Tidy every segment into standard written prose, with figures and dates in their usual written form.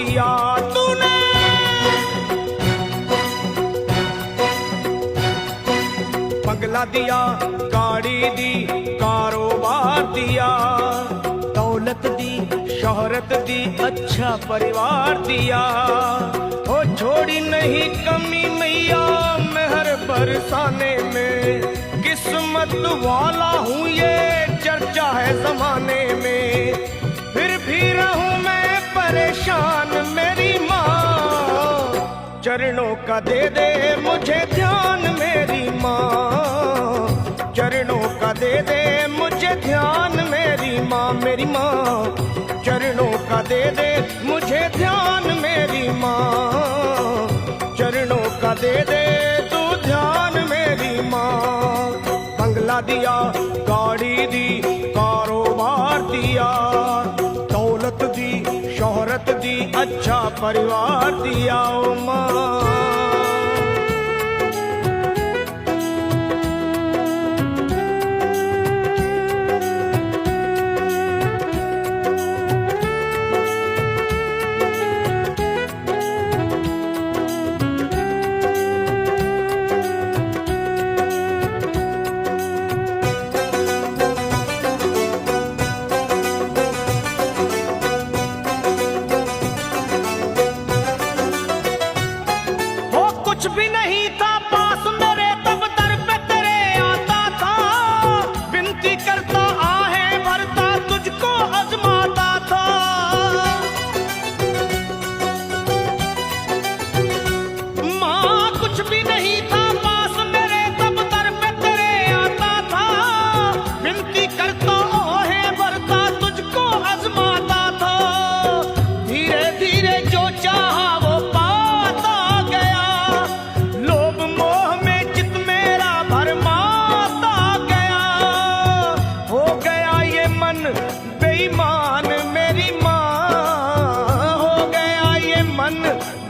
दिया तूने। बंगला दिया, गाड़ी दी, कारोबार दिया, दौलत दी, शोहरत दी, अच्छा परिवार दिया। ओ छोड़ी नहीं कमी मैया मेहर बरसाने में, किस्मत वाला हूँ ये चर्चा है जमाने में। फिर भी रहूं मैं परेशान मेरी माँ, चरणों का दे दे मुझे ध्यान मेरी माँ, चरणों का दे दे मुझे ध्यान मेरी माँ, मेरी माँ चरणों का दे दे मुझे ध्यान मेरी माँ, चरणों का दे दे तू ध्यान मेरी माँ। बंगला दिया, गाड़ी दी, कारोबार दिया, दौलत दी, शोहरत दी, अच्छा परिवार दिया ओ माँ। कुछ भी नहीं था पास मेरे तब दर पे तेरे आता था, विनती करता आहें भरता तुझको आजमाता था। माँ कुछ भी नहीं था पास मेरे तब दर पे तेरे आता था, विनती करता आहें भरता तुझको आजमाता था। धीरे धीरे जो चाहा वो पाता गया, बेईमान मेरी माँ, हो गया ये मन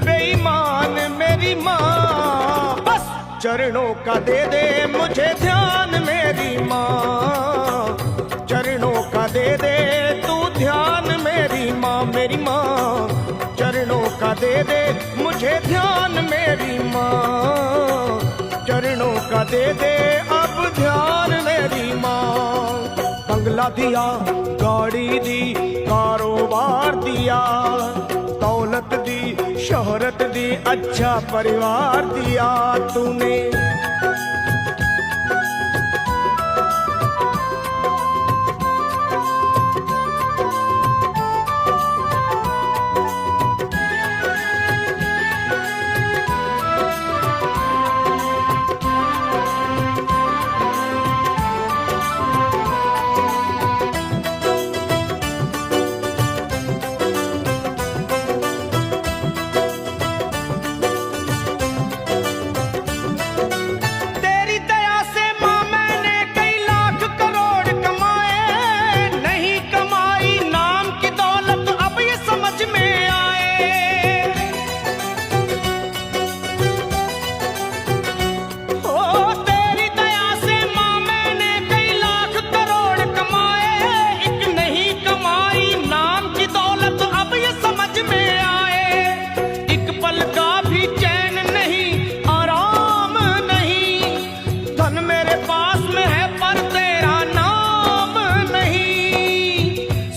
बेईमान मेरी माँ। बस चरणों का दे दे मुझे ध्यान मेरी माँ, चरणों का दे दे तू ध्यान मेरी माँ, मेरी माँ चरणों का दे दे मुझे ध्यान मेरी माँ, चरणों का दे दे अब ध्यान मेरी माँ। बंगला दिया, गाड़ी दी, कारोबार दिया, दौलत दी, शोहरत दी, अच्छा परिवार दिया तूने।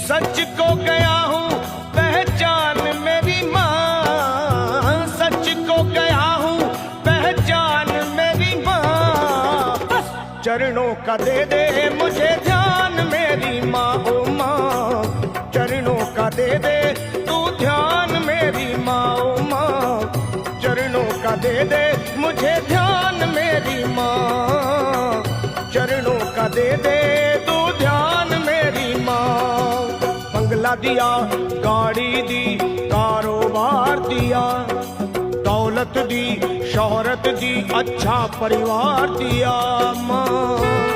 सच को गया हूँ पहचान मेरी माँ, सच को गया हूँ पहचान मेरी माँ। चरणों का दे दे मुझे ध्यान मेरी माँ, ओ माँ चरणों का दे दे तू ध्यान मेरी माँ, ओ माँ चरणों का दे दे मुझे ध्यान मेरी माँ, चरणों का दे दे तू ध्यान मेरी माँ। बंगला दिया, गाड़ी दी, कारोबार दिया, दौलत दी, शोहरत दी, अच्छा परिवार दिया माँ।